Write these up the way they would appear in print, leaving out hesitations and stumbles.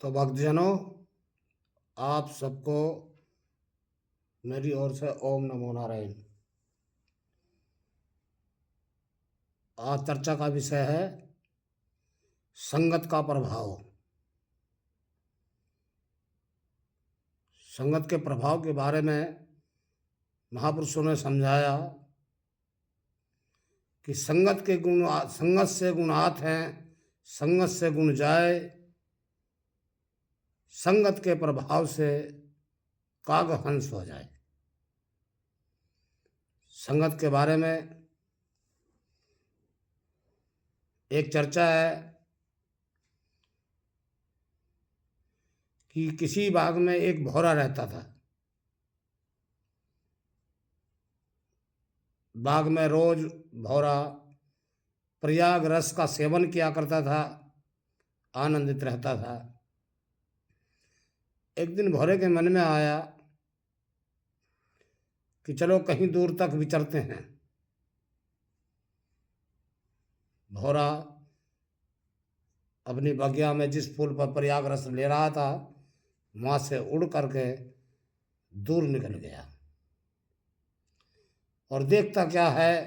तो भक्तजनों, आप सबको मेरी ओर से ओम नमो नारायण। आज चर्चा का विषय है संगत का प्रभाव। संगत के प्रभाव के बारे में महापुरुषों ने समझाया कि संगत के गुण, संगत से गुण आत हैं, संगत से गुण जाए, संगत के प्रभाव से काग हंस हो जाए। संगत के बारे में एक चर्चा है कि किसी बाग में एक भौरा रहता था। बाग में रोज भौरा प्रयाग रस का सेवन किया करता था, आनंदित रहता था। एक दिन भौरे के मन में आया कि चलो कहीं दूर तक विचरते हैं। भौरा अपनी बगिया में जिस फूल पर प्रयाग रस ले रहा था, वहां से उड़ करके दूर निकल गया और देखता क्या है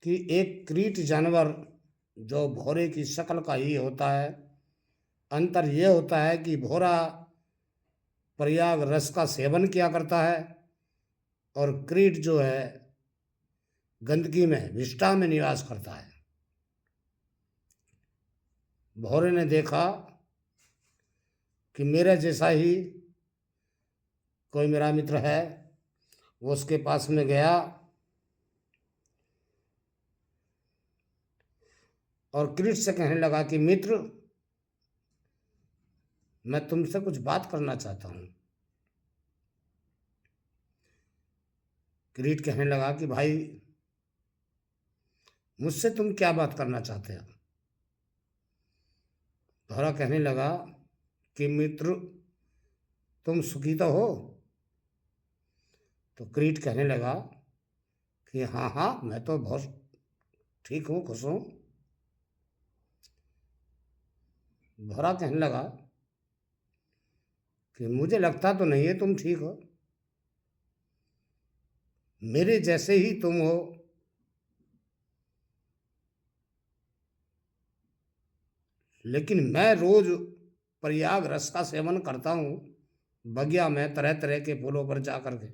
कि एक कीट जानवर जो भौरे की शक्ल का ही होता है। अंतर यह होता है कि भौरा प्रयाग रस का सेवन किया करता है और कीट जो है गंदगी में, विष्ठा में निवास करता है। भौरे ने देखा कि मेरे जैसा ही कोई मेरा मित्र है। वो उसके पास में गया और कीट से कहने लगा कि मित्र, मैं तुमसे कुछ बात करना चाहता हूं। कीट कहने लगा कि भाई, मुझसे तुम क्या बात करना चाहते हो? भौरा कहने लगा कि मित्र, तुम सुखी तो हो? तो कीट कहने लगा कि हाँ हाँ, मैं तो बहुत ठीक हूँ, खुश हूँ। भौरा कहने लगा कि मुझे लगता तो नहीं है तुम ठीक हो। मेरे जैसे ही तुम हो, लेकिन मैं रोज प्रयाग रस का सेवन करता हूँ, बगिया में तरह तरह के फूलों पर जा करके,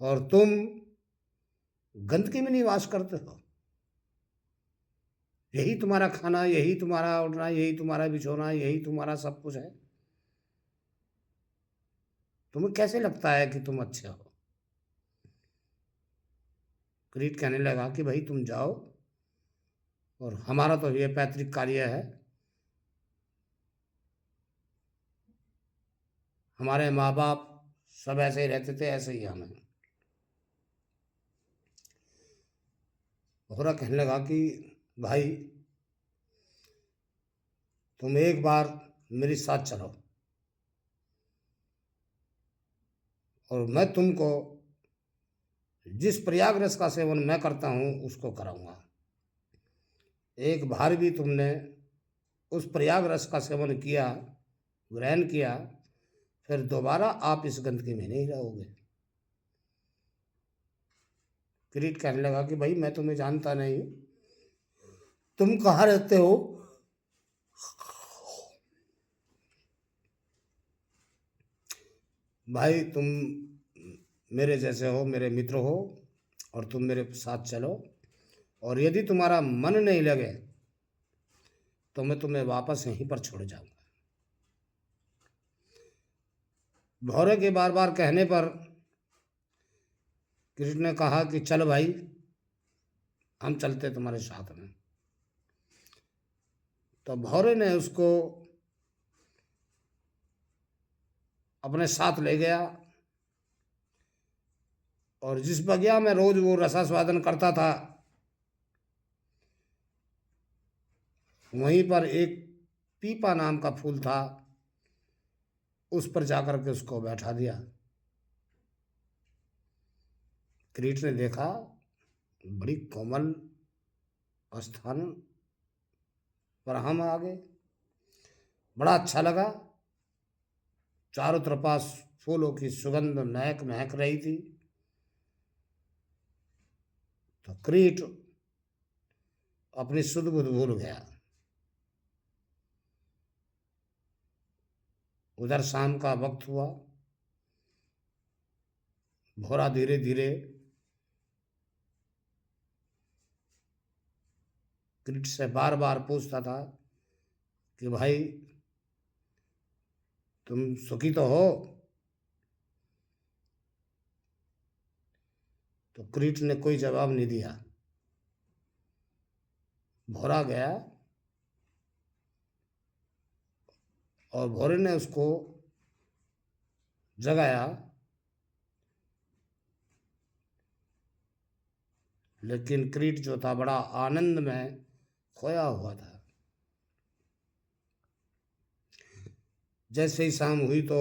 और तुम गंदगी में निवास करते हो। यही तुम्हारा खाना, यही तुम्हारा उठना, यही तुम्हारा बिछोना, यही तुम्हारा सब कुछ है। तुम्हें कैसे लगता है कि तुम अच्छे हो? कीट कहने लगा कि भाई तुम जाओ, और हमारा तो ये पैतृक कार्य है। हमारे माँ बाप सब ऐसे ही रहते थे, ऐसे ही हमें। भौरा कहने लगा कि भाई, तुम एक बार मेरे साथ चलो और मैं तुमको जिस प्रयाग रस का सेवन मैं करता हूँ उसको कराऊंगा। एक बार भी तुमने उस प्रयाग रस का सेवन किया, ग्रहण किया, फिर दोबारा आप इस गंदगी में नहीं रहोगे। किरीट कहने लगा कि भाई, मैं तुम्हें जानता नहीं, तुम कहाँ रहते हो? भाई, तुम मेरे जैसे हो, मेरे मित्र हो, और तुम मेरे साथ चलो, और यदि तुम्हारा मन नहीं लगे तो मैं तुम्हें वापस यहीं पर छोड़ जाऊंगा। भौरे के बार बार कहने पर कृष्ण ने कहा कि चल भाई, हम चलते तुम्हारे साथ में। तो भौरे ने उसको अपने साथ ले गया और जिस बगिया में रोज वो रसास्वादन करता था, वहीं पर एक पीपा नाम का फूल था, उस पर जाकर के उसको बैठा दिया। किरीट ने देखा बड़ी कोमल स्थान पर हम आ गए। बड़ा अच्छा लगा। चारों तरफ फूलों की सुगंध महक महक रही थी। तो क्रीट अपनी सुध बुध भूल गया। उधर शाम का वक्त हुआ। भोरा धीरे धीरे क्रीट से बार बार पूछता था कि भाई तुम सुखी तो हो। तो क्रीट ने कोई जवाब नहीं दिया। भोरा गया और भोरे ने उसको जगाया, लेकिन क्रीट जो था बड़ा आनंद में खोया हुआ था। जैसे ही शाम हुई तो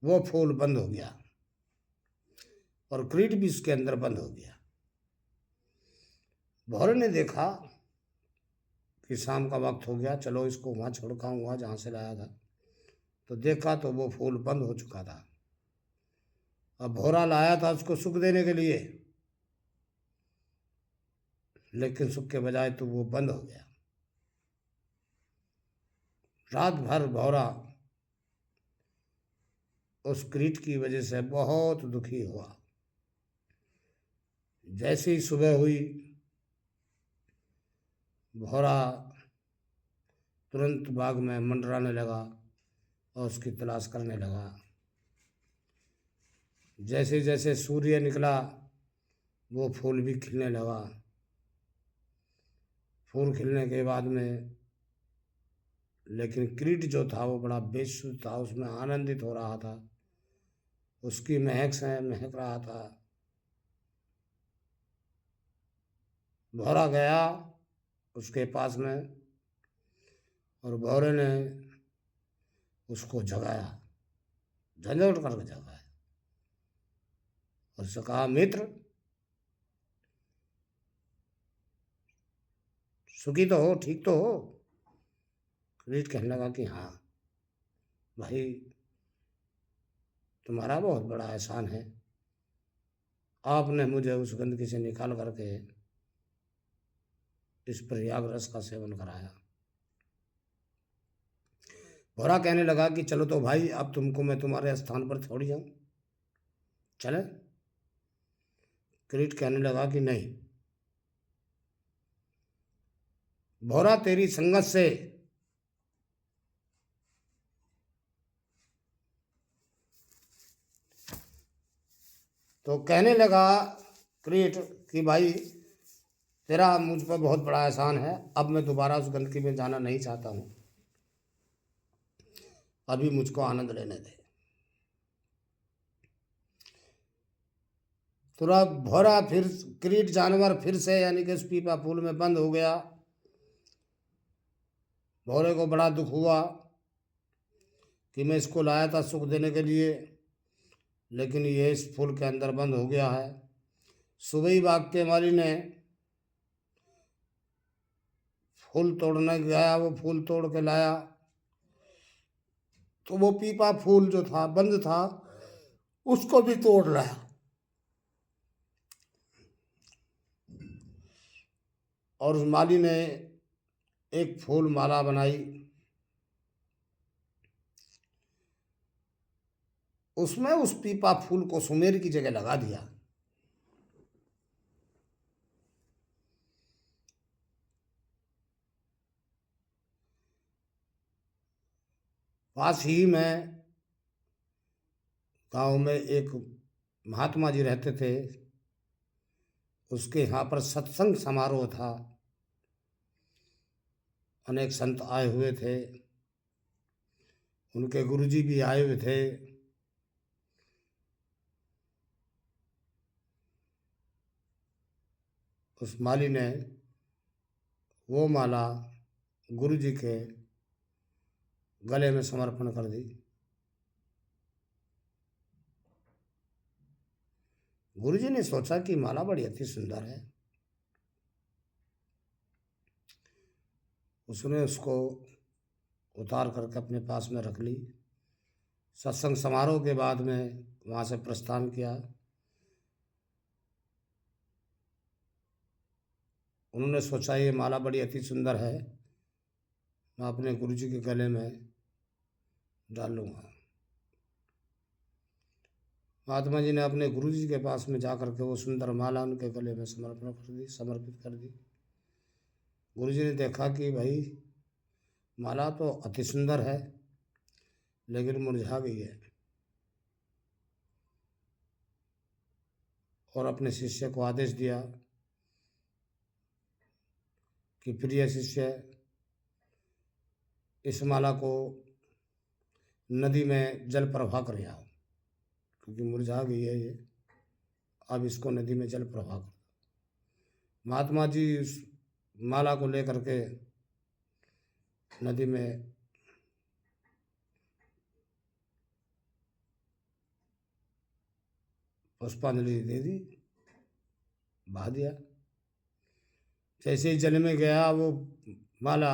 वो फूल बंद हो गया और क्रीट भी उसके अंदर बंद हो गया। भोरे ने देखा कि शाम का वक्त हो गया, चलो इसको वहाँ छिड़काऊंगा जहाँ से लाया था। तो देखा तो वो फूल बंद हो चुका था। अब भोरा लाया था उसको सुख देने के लिए, लेकिन सुख के बजाय तो वो बंद हो गया। रात भर भौरा उस क्रीट की वजह से बहुत दुखी हुआ। जैसे ही सुबह हुई, भौरा तुरंत बाग में मंडराने लगा और उसकी तलाश करने लगा। जैसे जैसे सूर्य निकला वो फूल भी खिलने लगा। फूल खिलने के बाद में लेकिन क्रीट जो था वो बड़ा बेसुध था, उसमें आनंदित हो रहा था, उसकी महक से महक रहा था। भौरा गया उसके पास में और भौरे ने उसको जगाया, झंझोट करके जगाया और उससे कहा, मित्र सुखी तो हो, ठीक तो हो? क्रीट कहने लगा कि हाँ भाई, तुम्हारा बहुत बड़ा एहसान है, आपने मुझे उस गंदगी से निकाल करके इस प्रयाग रस का सेवन कराया। भौरा कहने लगा कि चलो तो भाई, अब तुमको मैं तुम्हारे स्थान पर छोड़ जाऊं, चले? क्रीट कहने लगा कि नहीं, भौरा तेरी संगत से तो कहने लगा क्रीट कि भाई तेरा मुझ पर बहुत बड़ा एहसान है, अब मैं दोबारा उस गंदगी में जाना नहीं चाहता हूँ, अभी मुझको आनंद लेने दे। तुरंत भौरा फिर क्रीट जानवर फिर से यानी कि उस पीपा फूल में बंद हो गया। भौरे को बड़ा दुख हुआ कि मैं इसको लाया था सुख देने के लिए, लेकिन ये इस फूल के अंदर बंद हो गया है। सुबह ही बाग के माली ने फूल तोड़ने गया, वो फूल तोड़ के लाया तो वो पीपा फूल जो था बंद था, उसको भी तोड़ लाया और उस माली ने एक फूल माला बनाई, उसमें उस पीपा फूल को सुमेर की जगह लगा दिया। पास ही में गांव में एक महात्मा जी रहते थे, उसके यहाँ पर सत्संग समारोह था, अनेक संत आए हुए थे, उनके गुरुजी भी आए हुए थे। उस माली ने वो माला गुरुजी के गले में समर्पण कर दी। गुरुजी ने सोचा कि माला बड़ी अति सुंदर है, उसने उसको उतार करके अपने पास में रख ली। सत्संग समारोह के बाद में वहाँ से प्रस्थान किया। उन्होंने सोचा ये माला बड़ी अति सुंदर है, मैं अपने गुरुजी के गले में डाल लूँगा। महात्मा जी ने अपने गुरुजी के पास में जाकर के वो सुंदर माला उनके गले में समर्पित कर दी। गुरुजी ने देखा कि भाई माला तो अति सुंदर है लेकिन मुरझा गई है, और अपने शिष्य को आदेश दिया कि प्रिय शिष्य, इस माला को नदी में जल प्रवाह कर आओ, क्योंकि मुरझा गई है ये, अब इसको नदी में जल प्रवाह कर। महात्मा जी उस माला को लेकर के नदी में पुष्पांजलि दे दी, बहा दिया। जैसे ही जल में गया वो माला,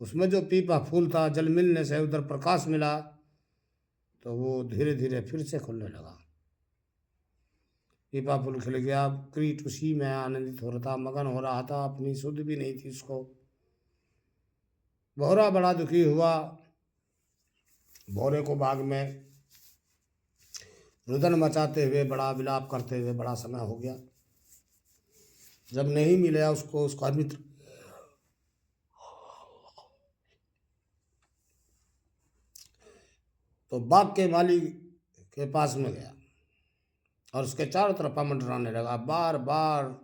उसमें जो पीपा फूल था, जल मिलने से उधर प्रकाश मिला तो वो धीरे धीरे फिर से खुलने लगा। पीपा फूल खिल गया। कीट उसी में आनंदित हो रहा था, मगन हो रहा था, अपनी सुध भी नहीं थी उसको। भौरा बड़ा दुखी हुआ। भौरे को बाग में रुदन मचाते हुए, बड़ा विलाप करते हुए बड़ा समय हो गया। जब नहीं मिला उसको उसका मित्र, तो बाग के मालिक के पास में गया और उसके चारों तरफ मंडराने लगा, बार बार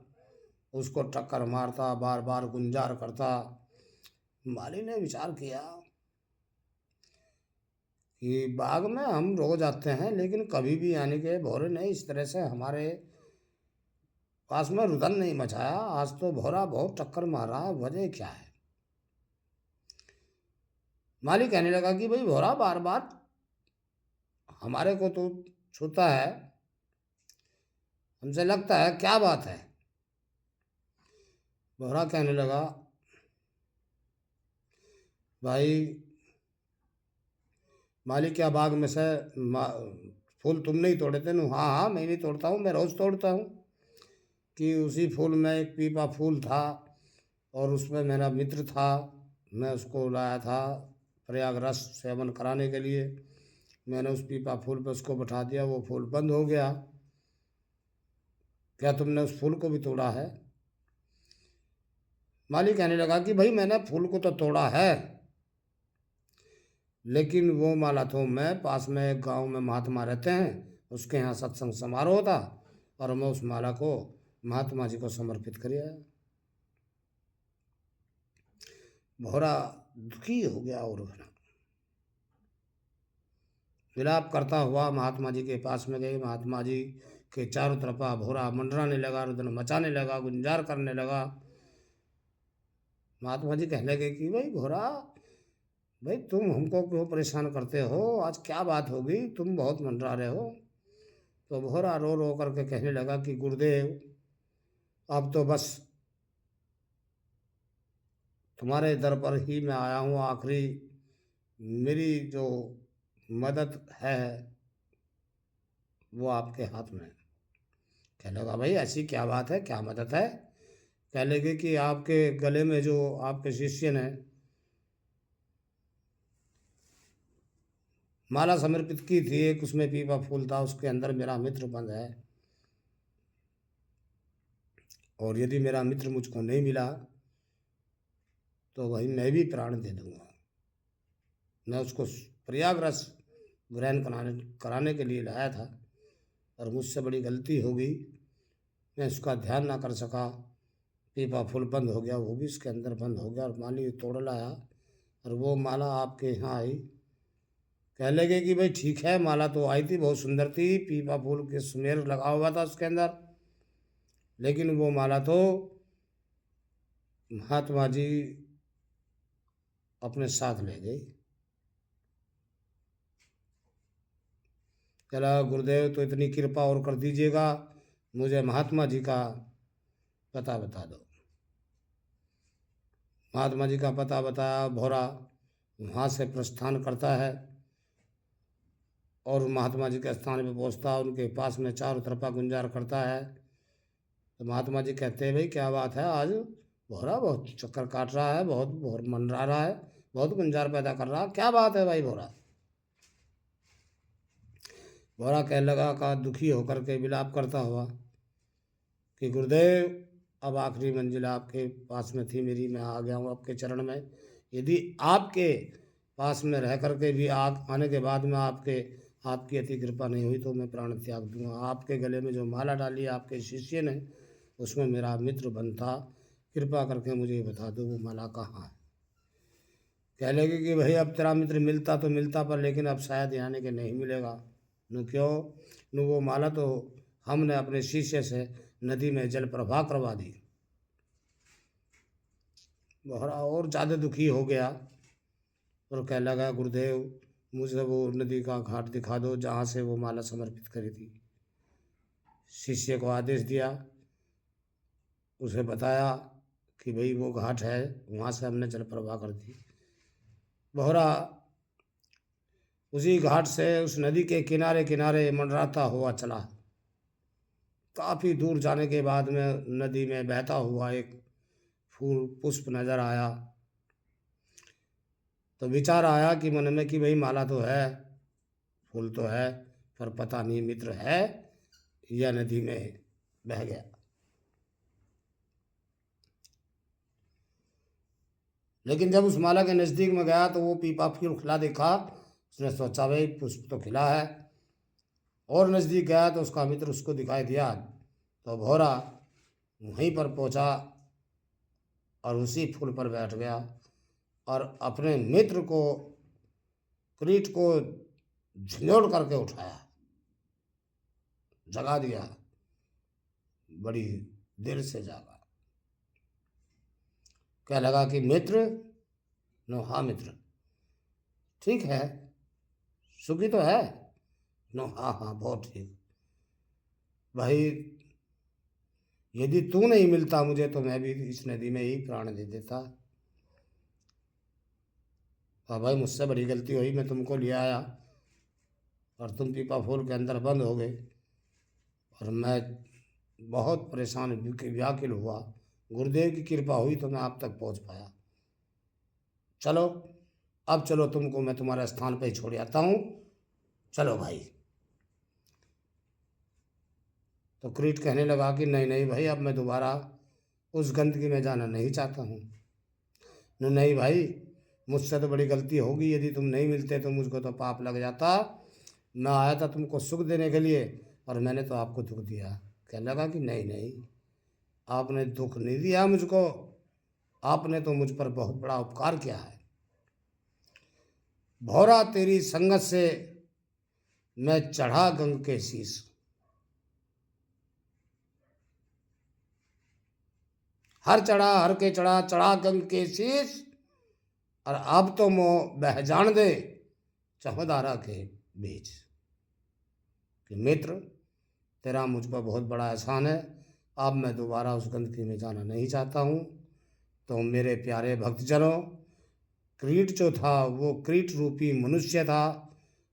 उसको टक्कर मारता, बार बार गुंजार करता। माली ने विचार किया कि बाग में हम रोज आते हैं लेकिन कभी भी यानी कि भौरे ने इस तरह से हमारे पास में रुदन नहीं मचाया। आज तो भौरा बहुत टक्कर मारा, वजह क्या है? माली कहने लगा कि भाई भौरा बार बार हमारे को तो छूता है, हमसे लगता है, क्या बात है? भौरा कहने लगा, भाई मालिक क्या बाग में से फूल तुम नहीं तोड़े थे? हाँ हाँ, मैं नहीं तोड़ता हूँ, मैं रोज़ तोड़ता हूँ। कि उसी फूल में एक पीपा फूल था और उसमें मेरा मित्र था, मैं उसको लाया था प्रयाग रस सेवन कराने के लिए। मैंने उस पीपा फूल पे उसको बैठा दिया, वो फूल बंद हो गया। क्या तुमने उस फूल को भी तोड़ा है? माली कहने लगा कि भाई मैंने फूल को तो तोड़ा है, लेकिन वो माला तो मैं पास में एक गांव में महात्मा रहते हैं, उसके यहाँ सत्संग समारोह था और मैं उस माला को महात्मा जी को समर्पित कर आया। भौरा दुखी हो गया और विलाप करता हुआ महात्मा जी के पास में गए। महात्मा जी के चारों तरफ भौरा मंडराने लगा, रुदन मचाने लगा, गुंजार करने लगा। महात्मा जी कहने लगे कि भाई भौरा, भाई तुम हमको क्यों परेशान करते हो? आज क्या बात होगी, तुम बहुत मंडरा रहे हो। तो भौरा रो रो करके कहने लगा कि गुरुदेव, अब तो बस तुम्हारे दर पर ही मैं आया हूँ, आखिरी मेरी जो मदद है वो आपके हाथ में। कहने लगा, भाई ऐसी क्या बात है, क्या मदद है? कह लगे कि आपके गले में जो आपके शिष्य ने माला समर्पित की थी, एक उसमें पीपा फूल था, उसके अंदर मेरा मित्र बंद है, और यदि मेरा मित्र मुझको नहीं मिला तो भाई मैं भी प्राण दे दूंगा। मैं उसको प्रयागराज ग्रहण कराने के लिए लाया था और मुझसे बड़ी गलती हो गई, मैं उसका ध्यान ना कर सका। पीपा फूल बंद हो गया, वो भी इसके अंदर बंद हो गया, और माली तोड़ लाया और वो माला आपके यहाँ आई। कह लगे कि भाई ठीक है, माला तो आई थी, बहुत सुंदर थी, पीपा फूल के सुमेर लगा हुआ था उसके अंदर, लेकिन वो माला तो महात्मा जी अपने साथ ले गई। चला गुरुदेव, तो इतनी कृपा और कर दीजिएगा, मुझे महात्मा जी का पता बता दो। महात्मा जी का पता बताया। भोरा वहाँ से प्रस्थान करता है और महात्मा जी के स्थान पे पहुँचता है। उनके पास में चारों तरफा गुंजार करता है। तो महात्मा जी कहते हैं, भाई क्या बात है, आज भोरा बहुत चक्कर काट रहा है, बहुत मंडरा रहा है, बहुत गुंजार पैदा कर रहा है, क्या बात है भाई भोरा। भोरा कहने लगा का दुखी होकर के विलाप करता हुआ कि गुरुदेव, अब आखिरी मंजिल आपके पास में थी मेरी, मैं आ गया हूँ आपके चरण में। यदि आपके पास में रह करके भी आने के बाद में आपकी अति कृपा नहीं हुई तो मैं प्राण त्याग दूंगा। आपके गले में जो माला डाली आपके शिष्य ने, उसमें मेरा मित्र बनता, कृपा करके मुझे बता दो वो माला कहाँ है। कह लगे कि भाई अब तेरा मित्र मिलता तो मिलता, पर लेकिन अब शायद यानी कि नहीं मिलेगा। नु क्यों? नु वो माला तो हमने अपने शिष्य से नदी में जल प्रवाह करवा दी। भोरा और ज़्यादा दुखी हो गया और कह लगा, गुरुदेव मुझे वो नदी का घाट दिखा दो जहाँ से वो माला समर्पित करी थी। शिष्य को आदेश दिया, उसे बताया कि भाई वो घाट है, वहाँ से हमने जल प्रवाह कर दी। भोरा उसी घाट से उस नदी के किनारे किनारे मंडराता हुआ चला। काफ़ी दूर जाने के बाद में नदी में बहता हुआ एक फूल पुष्प नज़र आया। तो विचार आया कि मन में कि भाई माला तो है, फूल तो है, पर पता नहीं मित्र है या नदी में बह गया। लेकिन जब उस माला के नज़दीक में गया तो वो पीपा फूल खिला देखा। उसने सोचा भाई पुष्प तो खिला है। और नज़दीक गया तो उसका मित्र उसको दिखाई दिया। तो भोरा वहीं पर पहुंचा और उसी फूल पर बैठ गया और अपने मित्र को, क्रीट को झिंझोड़ करके उठाया, जगा दिया। बड़ी देर से जागा। क्या लगा कि मित्र? नो हाँ मित्र, ठीक है, सुखी तो है? नो हाँ हाँ बहुत ठीक। भाई यदि तू नहीं मिलता मुझे तो मैं भी इस नदी में ही प्राण दे देता। हाँ भाई मुझसे बड़ी गलती हुई, मैं तुमको ले आया और तुम पीपा फूल के अंदर बंद हो गए और मैं बहुत परेशान व्याकुल हुआ। गुरुदेव की कृपा हुई तो मैं आप तक पहुंच पाया। चलो अब चलो, तुमको मैं तुम्हारे स्थान पे ही छोड़ आता हूँ, चलो भाई। तो क्रीट कहने लगा कि नहीं नहीं भाई, अब मैं दोबारा उस गंदगी में जाना नहीं चाहता हूँ। नहीं भाई, मुझसे तो बड़ी गलती होगी, यदि तुम नहीं मिलते तो मुझको तो पाप लग जाता। मैं आया था तुमको सुख देने के लिए और मैंने तो आपको दुख दिया। कहने लगा कि नहीं नहीं, आपने दुख नहीं दिया मुझको, आपने तो मुझ पर बहुत बड़ा उपकार किया है। भौरा तेरी संगत से मैं चढ़ा गंग के शीश, हर चढ़ा हर के चढ़ा, चढ़ा गंग के शीश, और अब तो मोह बह जान दे चमदारा के बीच। कि मित्र तेरा मुझ पर बहुत बड़ा एहसान है, अब मैं दोबारा उस गंदगी में जाना नहीं चाहता हूँ। तो मेरे प्यारे भक्तजनों, क्रीट जो था वो क्रीट रूपी मनुष्य था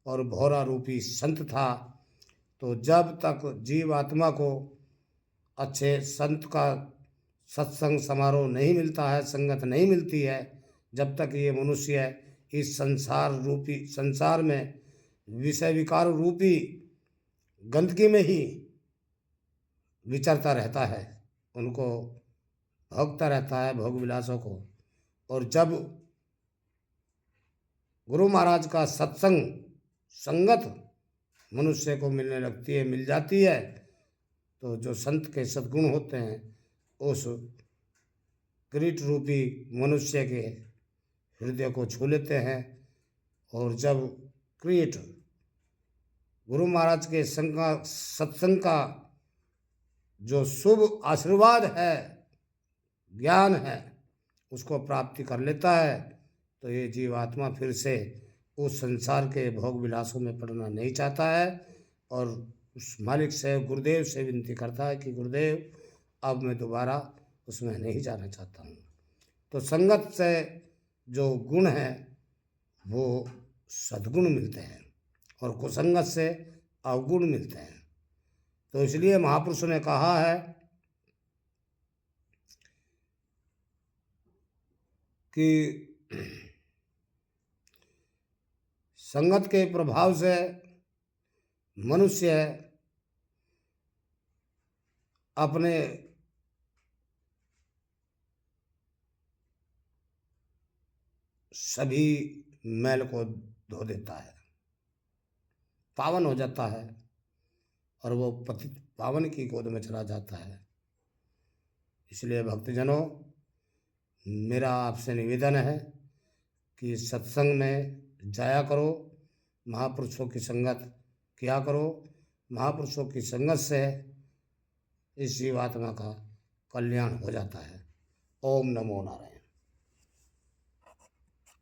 और भौरा रूपी संत था। तो जब तक जीव आत्मा को अच्छे संत का सत्संग समारोह नहीं मिलता है, संगत नहीं मिलती है, जब तक ये मनुष्य इस संसार में विषय विकार रूपी गंदगी में ही विचरता रहता है, उनको भोगता रहता है भोग विलासों को। और जब गुरु महाराज का सत्संग संगत मनुष्य को मिलने लगती है, मिल जाती है, तो जो संत के सद्गुण होते हैं उस किरीट रूपी मनुष्य के हृदय को छू लेते हैं। और जब किरीट गुरु महाराज के सत्संग का जो शुभ आशीर्वाद है, ज्ञान है, उसको प्राप्ति कर लेता है, तो ये जीवात्मा फिर से उस संसार के भोग विलासों में पड़ना नहीं चाहता है और उस मालिक से, गुरुदेव से विनती करता है कि गुरुदेव अब मैं दोबारा उसमें नहीं जाना चाहता हूँ। तो संगत से जो गुण है वो सद्गुण मिलते हैं और कुसंगत से अवगुण मिलते हैं। तो इसलिए महापुरुषों ने कहा है कि संगत के प्रभाव से मनुष्य अपने सभी मैल को धो देता है, पावन हो जाता है और वो पतित पावन की गोद में चला जाता है। इसलिए भक्तजनों, मेरा आपसे निवेदन है कि सत्संग में जाया करो, महापुरुषों की संगत किया करो। महापुरुषों की संगत से इस जीवात्मा का कल्याण हो जाता है। ओम नमो नारायण।